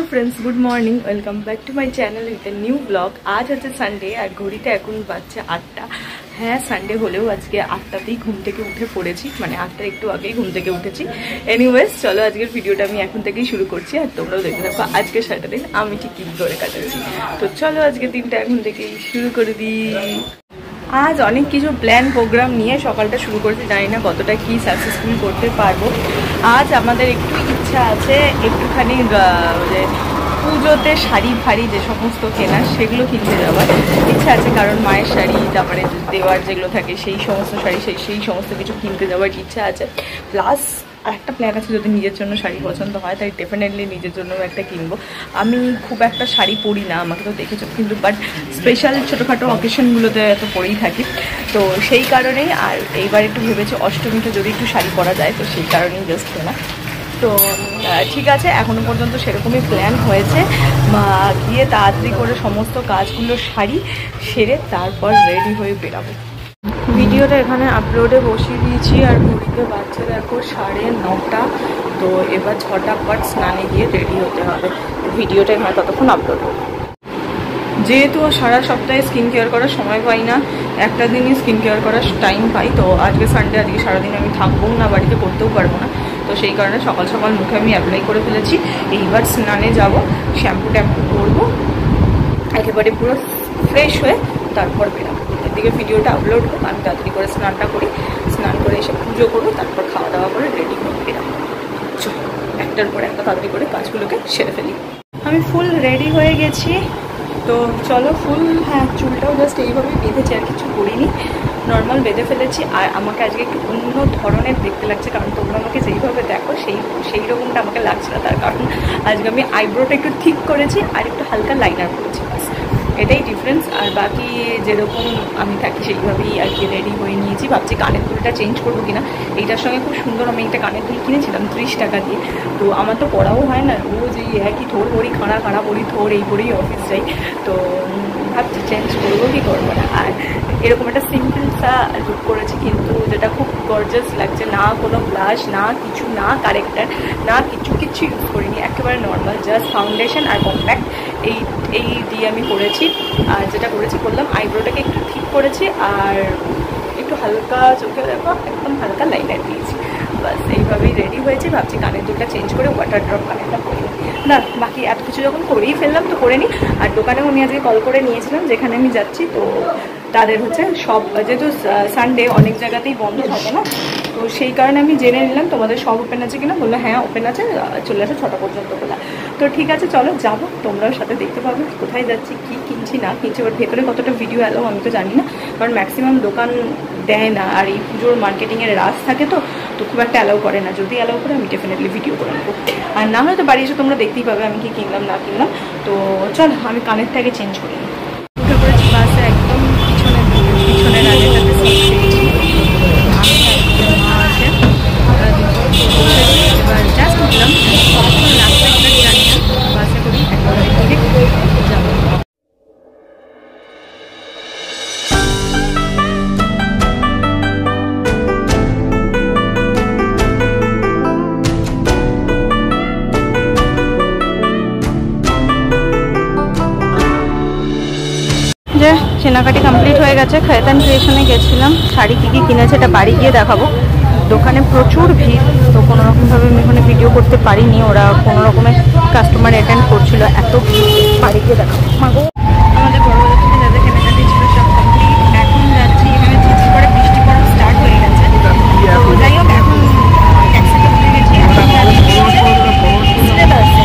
Hello friends, good morning. Welcome back to my channel with a new blog. आज হচ্ছে Sunday আর ঘড়িতে এখন বাজছে 8টা। হ্যাঁ, সানডে হলেও আজকে 8টাতেই ঘুম থেকে উঠে পড়েছি, মানে 8টার একটু আগেই ঘুম থেকে উঠেছি। এনিওয়েজ, চলো আজকের ভিডিওটা আমি এখন থেকেই শুরু করছি আর তোমরাও দেখে থাকো আজকে স্যাটারডে আমি ঠিক কী করে কাটাচ্ছি। তো চলো আজকে দিনটা এখন থেকেই শুরু করে দিই। আজ অনেক কিছু প্ল্যান প্রোগ্রাম নিয়ে সকালটা শুরু করেছি, জানি না কতটা কি সাকসেসফুল করতে পারবো। আজ আমাদের একটু ইচ্ছা আছে একটুখানি পুজোতে শাড়ি ফাড়ি যে সমস্ত কেনার সেগুলো কিনতে যাওয়ার ইচ্ছা আছে, কারণ মায়ের শাড়ি তারপরে দেওয়ার যেগুলো থাকে সেই সমস্ত শাড়ি সেই সমস্ত কিছু কিনতে যাওয়ার ইচ্ছা আছে। প্লাস একটা প্ল্যান আছে, যদি নিজের জন্য শাড়ি পছন্দ হয় তাই ডেফিনেটলি নিজের জন্যও একটা কিনবো। আমি খুব একটা শাড়ি পরি না, আমাকে তো দেখেছো, কিন্তু বাট স্পেশাল ছোটোখাটো অকেশনগুলোতে তো পরেই থাকি, তো সেই কারণেই। আর এইবার একটু ভেবেছি অষ্টমীতে যদি একটু শাড়ি পরা যায়, তো সেই কারণেই জাস্ট কেনা। তো ঠিক আছে, এখনও পর্যন্ত সেরকমই প্ল্যান হয়েছে। গিয়ে তাড়াতাড়ি করে সমস্ত কাজগুলো সারি সেরে তারপর রেডি হয়ে বেরাবো। ভিডিওটা এখানে আপলোডে বসিয়ে দিয়েছি আর ঘড়িতে বাচ্চা দেখো 9:30। তো এবার ঝটাপট স্নানে গিয়ে রেডি হতে হবে। ভিডিওটা এখানে ততক্ষণ আপলোড হবে। যেহেতু সারা সপ্তাহে স্কিন কেয়ার করার সময় পাই না, একটা দিনই স্কিন কেয়ার করার টাইম পাই, তো আজকে সানডে, আজকে সারাদিন আমি থাকবো না, বাড়িতে করতেও পারবো না। তো সেই কারণে সকাল সকাল মুখে আমি অ্যাপ্লাই করে ফেলেছি। এইবার স্নানে যাব, শ্যাম্পু ট্যাম্পু করবো, একেবারে পুরো ফ্রেশ হয়ে তারপর বেরাবো। এদিকে ভিডিওটা আপলোড হোক, আমি তাড়াতাড়ি করে স্নানটা করি, স্নান করে এসে পুজো করবো, তারপর খাওয়া দাওয়া করে রেডি হয়ে বেরাবো। একটার পর একটা তাড়াতাড়ি করে কাজগুলোকে সেরে ফেলি। আমি ফুল রেডি হয়ে গেছি, তো চলো হ্যাঁ, চুলটাও জাস্ট এইভাবেই বেঁধেছি, আর কিছু করিনি, নর্মাল বেঁধে ফেলেছি। আর আমাকে আজকে একটু অন্য ধরনের দেখতে লাগছে, কারণ তোমরা আমাকে যেইভাবে দেখো সেই রকমটা আমাকে লাগছে না। তার কারণ আজকে আমি আইব্রোটা একটু ঠিক করেছি আর একটু হালকা লাইনার করেছি, বাস এটাই ডিফারেন্স। আর বাকি যেরকম আমি থাকি সেইভাবেই আর কি রেডি হয়ে নিয়েছি। ভাবছি কানের দুলটা চেঞ্জ করবো কিনা। এইটার সঙ্গে খুব সুন্দর আমি একটা কানের দুল কিনেছিলাম 30 টাকা দিয়ে, তো আমার তো পড়াও হয় না, রোজ এই একই থোর পরি, খাড়া পরি, থোর এই পরেই অফিস যাই, তো ভাবছি চেঞ্জ করবো কি করবো না। আর এরকম একটা সিম্পল সা লুক করেছি, কিন্তু যেটা খুব গর্জাস লাগছে, না কোনো ব্লাশ, না কিছু, না কারেক্টার, না কিছু ইউজ করিনি, একেবারে নর্মাল জাস্ট ফাউন্ডেশন আর কম্প্যাক্ট এই দিয়ে আমি করেছি। আর যেটা করলাম আইব্রোটাকে একটু ঠিক করেছি আর একটু হালকা চোখে দেখো একদম হালকা লাইনার দিয়েছি, বাস এইভাবেই রেডি হয়েছি। ভাবছি কানের দুলটা চেঞ্জ করে ওয়াটার ড্রপ কানেরটা করে নিই। না, বাকি এত কিছু যখন করেই ফেললাম তো করে নিই। আর দোকানেও আমি আজকে কল করে নিয়েছিলাম যেখানে আমি যাচ্ছি, তো তাদের হচ্ছে সব, যেহেতু সানডে অনেক জায়গাতেই বন্ধ থাকে না, তো সেই কারণে আমি জেনে নিলাম তোমাদের সব ওপেন আছে কিনা। বললো হ্যাঁ ওপেন আছে, চলে আসে 6টা পর্যন্ত খোলা। তো ঠিক আছে, চলো যাবো, তোমরাও সাথে দেখতে পাবে কোথায় যাচ্ছি, কি কিনছি না কিনছি। বাট ভেতরে কতটা ভিডিও এলো আমি তো জানি না, কারণ ম্যাক্সিমাম দোকান দেয় না, আর এই পুজোর মার্কেটিংয়ের রাশ থাকে, তো খুব একটা অ্যালাউ করে না। যদি অ্যালাউ করে আমি ডেফিনেটলি ভিডিও করে নেবো, আর না হয়তো বাড়ি এসে তোমরা দেখতেই পাবে আমি কি কিনলাম না কিনলাম। তো চলো আমি কানেরটাকে চেঞ্জ করি। উঠে পড়েছি বাসে, একদম পিছনের আগেটাতে সিট পেয়েছি, আমি মা আছে, এবার জাস্ট উঠলাম, রাস্তাটা জানি না, বাসে করি একেবারে যাবো। কেনাকাটি কমপ্লিট হয়ে গেছে, খয়তান ক্রিয়েশনে গেছিলাম, শাড়ি কী কিনেছে এটা বাড়ি গিয়ে দেখাবো। দোকানে প্রচুর ভিড়, তো কোনোরকমভাবে আমি এখানে ভিডিও করতে পারিনি, ওরা কোনো রকমের কাস্টমার অ্যাটেন্ড করছিল, এত ভিড়, বাড়ি গিয়ে দেখাবো। আমাদের বড়বাজার থেকে যাদের কেনাকাটি ছিল সব কমপ্লিট, এখন যাচ্ছি, এখানে ঝিঝি করে বৃষ্টি পড়া স্টার্ট হয়ে গেছে। তো যাই হোক, এখন ট্যাক্সিতে উঠে গেছি,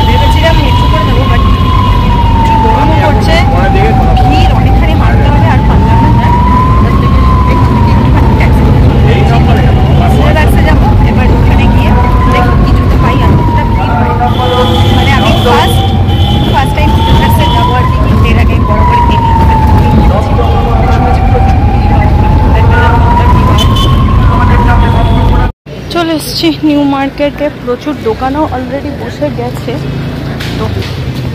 ভেবেছিলাম মেট্রো করে দেবো, বাট প্রচুর গরমও পড়ছে, ভিড় অনেকখানি মারতে হবে, আর পারলাম না, ট্যাক্সি যাবো। এবার ওখানে গিয়ে দেখো কি জুতো পাই, আর কতটা ভিড় হয়, মানে আমি ফার্স্ট টাইম ট্যাক্সে যাবো আর কি, কিন্তু এর আগে বরাবরই দেখি চলে এসছি নিউ মার্কেটে, প্রচুর দোকানও অলরেডি বসে গেছে, তো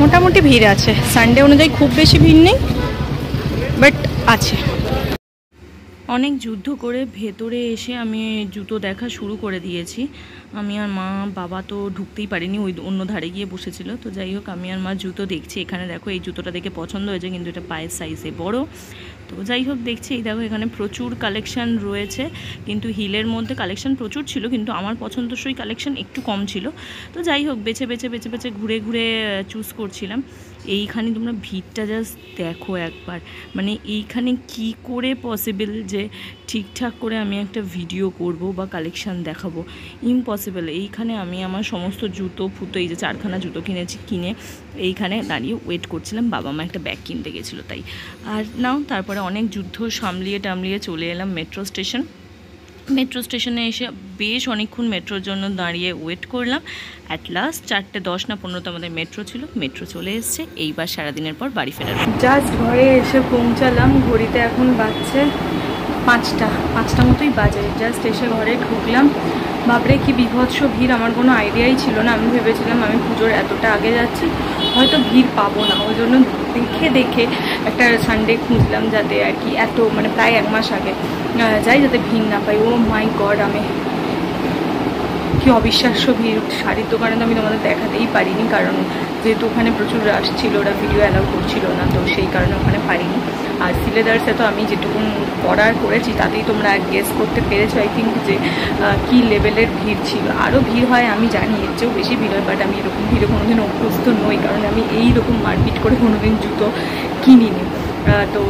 মোটামুটি ভিড় আছে। সানডে অনুযায়ী খুব বেশি ভিড় নেই, বাট আছে। অনেক যুদ্ধ করে ভেতরে এসে আমি জুতো দেখা শুরু করে দিয়েছি। আমি আর মা বাবা তো ঢুকতেই পারিনি, ওই অন্য ধারে গিয়ে বসেছিল। তো যাই হোক, আমি আর মা জুতো দেখছি। এখানে দেখো এই জুতোটা দেখে পছন্দ হয়েছে, কিন্তু এটা পায়ের সাইজে বড়। তো যাই হোক দেখছি, এই দেখো এখানে প্রচুর কালেকশান রয়েছে, কিন্তু হিলের মধ্যে কালেকশান প্রচুর ছিল, কিন্তু আমার পছন্দসই কালেকশান একটু কম ছিল। তো যাই হোক বেছে বেছে বেছে বেছে ঘুরে ঘুরে চুজ করছিলাম। এইখানে তোমরা ভিড়টা জাস্ট দেখো একবার, মানে এইখানে কি করে পসিবল যে ঠিকঠাক করে আমি একটা ভিডিও করব বা কালেকশান দেখাবো, ইম্পসিবল। এইখানে আমি আমার সমস্ত জুতো ফুতো, এই যে 4খানা জুতো কিনেছি, কিনে এইখানে দাঁড়িয়ে ওয়েট করছিলাম। বাবা মা একটা ব্যাগ কিনতে গেছিলো তাই। আর নাও তারপরে অনেক যুদ্ধ সামলিয়ে টামলিয়ে চলে এলাম মেট্রো স্টেশন। মেট্রো স্টেশনে এসে বেশ অনেকক্ষণ মেট্রোর জন্য দাঁড়িয়ে ওয়েট করলাম। অ্যাট লাস্ট 4:10 না 15 আমাদের মেট্রো ছিল, মেট্রো চলে এসছে। এইবার সারাদিনের পর বাড়ি ফেরার জাস্ট ঘরে এসে পৌঁছালাম। ঘড়িতে এখন বাজছে 5টা মতোই বাজে। জাস্ট এসে ঘরে ঢুকলাম। বাপরে কি বিভৎস ভিড়, আমার কোনো আইডিয়াই ছিল না। আমি ভেবেছিলাম আমি পুজোর এতটা আগে যাচ্ছি, হয়তো ভিড় পাবো না, ওই জন্য দেখে একটা সানডে খুঁজলাম, যাতে আর কি এত মানে প্রায় 1 মাস আগে যাই, যাতে ভিড় না পাই। ও মাই গড, আমি কি অবিশ্বাস্য ভিড়। শাড়ির দোকানে তো আমি তোমাদের দেখাতেই পারিনি, কারণ যেহেতু ওখানে প্রচুর রাশ ছিল, ওরা ভিডিও অ্যালাউ করছিল না, তো সেই কারণে ওখানে পারিনি। আর সিলেদার্সে তো আমি যেটুকুন করেছি তাতেই তোমরা গেস করতে পেরেছো আই থিঙ্ক যে কী লেভেলের ভিড় ছিল। আরও ভিড় হয় আমি জানি, এর চেয়েও বেশি ভিড় হয়, বাট আমি এরকম ভিড়ে কোনোদিন অভ্যস্ত নই, কারণ আমি এইরকম মারপিট করে কোনোদিন জুতো কিনিনি। তো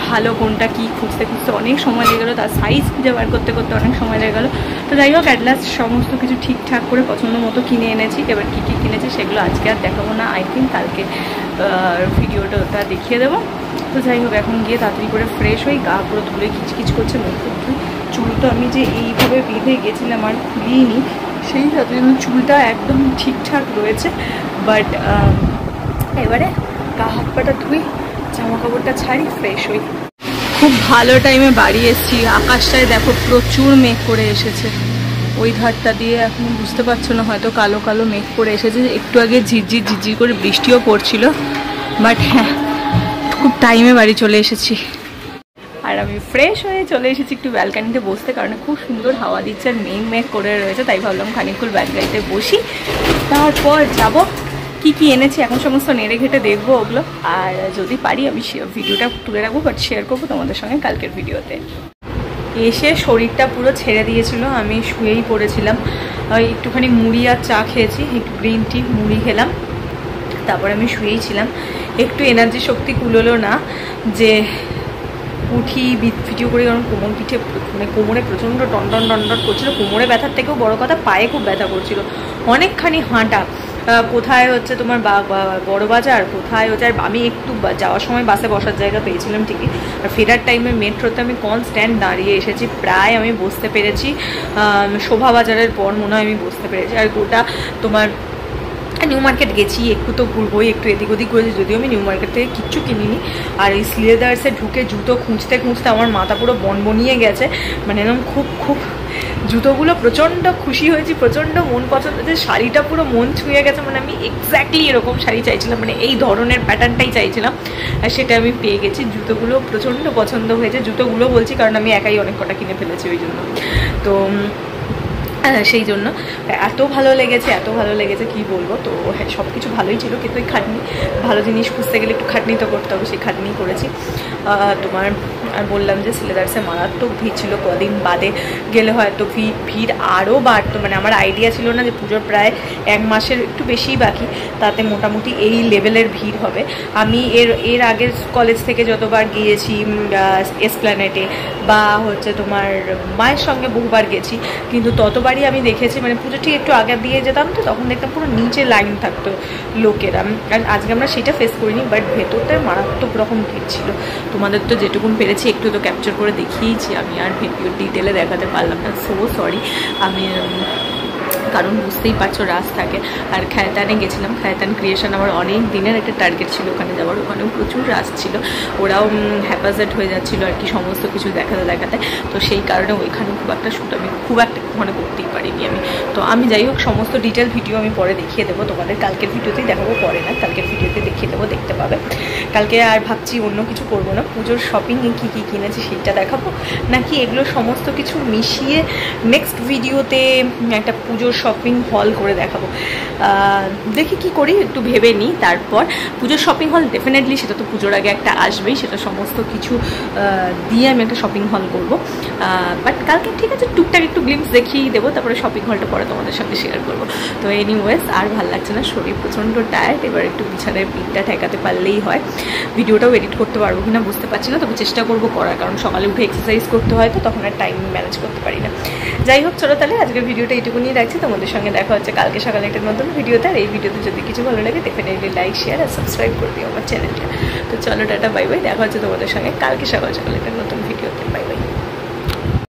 ভালো কোনটা কি খুঁজতে অনেক সময় লেগে গেলো, তার সাইজ খুঁজে বার করতে অনেক সময় লেগে গেলো। তো যাই হোক, অ্যাটলাস্ট সমস্ত কিছু ঠিকঠাক করে পছন্দ মতো কিনে এনেছি। এবার কী কী কিনেছি সেগুলো আজকে আর দেখাবো না, আই থিঙ্ক কালকে ভিডিওটা ওটা দেখিয়ে দেবো। তো যাই হোক, এখন গিয়ে তাড়াতাড়ি করে ফ্রেশ হই, গা পুরো ধুলে কিচকিচ করছে, মুখ ধুই। চুল তো আমি যে এইভাবে বেঁধে গেছিলাম আর খুলিনি, সেই সাথে চুলটা একদম ঠিকঠাক রয়েছে। বাট এবারে গা হাত পাটা ধুই, জামা কাপড়টা ছাড়ি, ফ্রেশ হই। খুব ভালো টাইমে বাড়ি এসেছি। আকাশটায় দেখো প্রচুর মেঘ করে এসেছে, ওই ধারটা দিয়ে এখন বুঝতে পারছো না, হয়তো কালো কালো মেঘ করে এসেছে। একটু আগে ঝিরঝির করে বৃষ্টিও পড়ছিল, বাট হ্যাঁ খুব টাইমে বাড়ি চলে এসেছি। আর আমি ফ্রেশ হয়ে চলে এসেছি একটু ব্যালকানিতে বসতে, কারণ খুব সুন্দর হাওয়া দিচ্ছে আর মেঘ করে রয়েছে, তাই ভাবলাম খানিকক্ষণ ব্যালকানিতে বসি, তারপর যাব। কি কি এনেছি এখন সমস্ত নেড়ে ঘেটে দেখবো ওগুলো, আর যদি পারি আমি ভিডিওটা তুলে রাখবো, বাট শেয়ার করবো তোমাদের সঙ্গে কালকের ভিডিওতে। এসে শরীরটা পুরো ছেড়ে দিয়েছিল, আমি শুয়েই পড়েছিলাম। একটুখানি মুড়ি আর চা খেয়েছি, একটু গ্রিন টি মুড়ি খেলাম, তারপর আমি শুয়েই ছিলাম। একটু এনার্জি শক্তি কুলোলো না যে উঠি ভিডিও করে, কারণ কোমরে প্রচণ্ড টনটন করছিল। কোমরে ব্যথার থেকেও বড় কথা, পায়ে খুব ব্যথা করছিল। অনেকখানি হাঁটা, কোথায় হচ্ছে তোমার বড় বাজার, কোথায় হচ্ছে, আর আমি একটু যাওয়ার সময় বাসে বসার জায়গা পেয়েছিলাম ঠিকই, আর ফেরার টাইমে মেট্রোতে আমি কনস্ট্যান্ট দাঁড়িয়ে এসেছি। প্রায় আমি বসতে পেরেছি শোভা বাজারের পর মনে হয় আমি বসতে পেরেছি। আর গোটা তোমার নিউ মার্কেট গেছি, একটু তো ঘুরবোই, একটু এদিক ওদিক করেছি, যদিও আমি নিউ মার্কেট থেকে কিচ্ছু কিনিনি। আর এই সিলেদার্সে ঢুকে জুতো খুঁজতে আমার মাথা পুরো বনবনিয়ে গেছে, মানে এরকম খুব জুতোগুলো প্রচণ্ড খুশি হয়েছি, প্রচণ্ড মন পছন্দ হয়েছে। শাড়িটা পুরো মন ছুঁয়ে গেছে, মানে আমি এক্স্যাক্টলি এরকম শাড়ি চাইছিলাম, মানে এই ধরনের প্যাটার্নটাই চাইছিলাম, আর সেটা আমি পেয়ে গেছি। জুতোগুলো প্রচণ্ড পছন্দ হয়েছে, জুতোগুলো বলছি কারণ আমি একাই অনেক কটা কিনে ফেলেছি ওই জন্য। তো সেই জন্য এত ভালো লেগেছে কি বলবো। তো হ্যাঁ, সব কিছু ভালোই ছিল, কিন্তু ওই খাটনি, ভালো জিনিস খুঁজতে গেলে একটু খাটনি তো করতে হবে, সেই খাটনি করেছি। তোমার আর বললাম যে সিলেদার্সে মারাত্মক ভিড় ছিল, কদিন বাদে গেলে হয়তো ভিড় আরও বাড়তো। মানে আমার আইডিয়া ছিল না যে পুজোর প্রায় 1 মাসের একটু বেশিই বাকি, তাতে মোটামুটি এই লেভেলের ভিড় হবে। আমি এর আগের কলেজ থেকে যতবার গিয়েছি এসপ্ল্যানেটে বা হচ্ছে তোমার মায়ের সঙ্গে বহুবার গেছি, কিন্তু ততবারই আমি দেখেছি মানে পুজো ঠিক একটু আগে দিয়ে যেতাম, তো তখন দেখতাম পুরো নিচে লাইন থাকতো লোকেরা। আর আজকে আমরা সেটা ফেস করিনি, বাট ভেতরটায় মারাত্মক রকম ভিড় ছিল। তোমাদের তো যেটুকুন পেরেছি একটু তো ক্যাপচার করে দেখিয়েছি আমি, আর ভিডিও ডিটেলে দেখাতে পারলাম না, সো সরি। আমি কারণ বুঝতেই পারছো রাস থাকে। আর খায়তানে গেছিলাম, খায়তান ক্রিয়েশন আমার অনেক দিনের একটা টার্গেট ছিল ওখানে যাওয়ার, ওখানেও প্রচুর রাস ছিল, ওরাও হ্যাপাজেট হয়ে যাচ্ছিলো আর কি সমস্ত কিছু দেখাতে দেখাতে। তো সেই কারণে ওইখানে খুব একটা শ্যুট আমি খুব একটা ওখানে করতেই পারিনি আমি। তো আমি যাই হোক সমস্ত ডিটেল ভিডিও আমি পরে দেখিয়ে দেবো তোমাদের, কালকের ভিডিওতেই দেখাবো, পরে না কালকের ভিডিওতে দেখিয়ে দেবো, দেখতে পাবে। কালকে আর ভাবছি অন্য কিছু করবো না, পুজোর শপিংয়ে কী কী কিনেছি সেইটা দেখাবো, নাকি এগুলো সমস্ত কিছু মিশিয়ে নেক্সট ভিডিওতে একটা পুজোর শপিং হল করে দেখাবো। দেখি কি করি, একটু ভেবে নিই। তারপর পুজোর শপিং হল ডেফিনেটলি সেটা তো পুজোর আগে একটা আসবেই, সেটা সমস্ত কিছু দিয়ে আমি একটা শপিং হল করবো। বাট কালকে ঠিক আছে টুকটাক একটু গ্লিমস দেখিয়েই দেবো, তারপরে শপিং হলটা পরে তোমাদের সঙ্গে শেয়ার করবো। তো এনিওয়েজ আর ভালো লাগছে না, শরীর প্রচণ্ড টায়ার্ড, এবার একটু বিছানায় পিঠটা ঠেকাতে পারলেই হয়। ভিডিওটাও এডিট করতে পারবো কিনা বুঝতে পারছি না, তবে চেষ্টা করবো করার, কারণ সকালে উঠে এক্সারসাইজ করতে হয় তো তখন আর টাইম ম্যানেজ করতে পারি না। যাই হোক চলো তাহলে আজকের ভিডিওটা এইটুকু নিয়ে রাখছি, তোমাদের সঙ্গে দেখা হচ্ছে কালকে সকালে একটা নতুন ভিডিওতে। আর এই ভিডিওতে যদি কিছু ভালো লাগে ডেফিনেটলি লাইক শেয়ার আর সাবস্ক্রাইব করে দিও আমার চ্যানেলটা। তো চলো টাটা বাই বাই, দেখা হচ্ছে তোমাদের সঙ্গে কালকে সকালে একটা নতুন ভিডিও।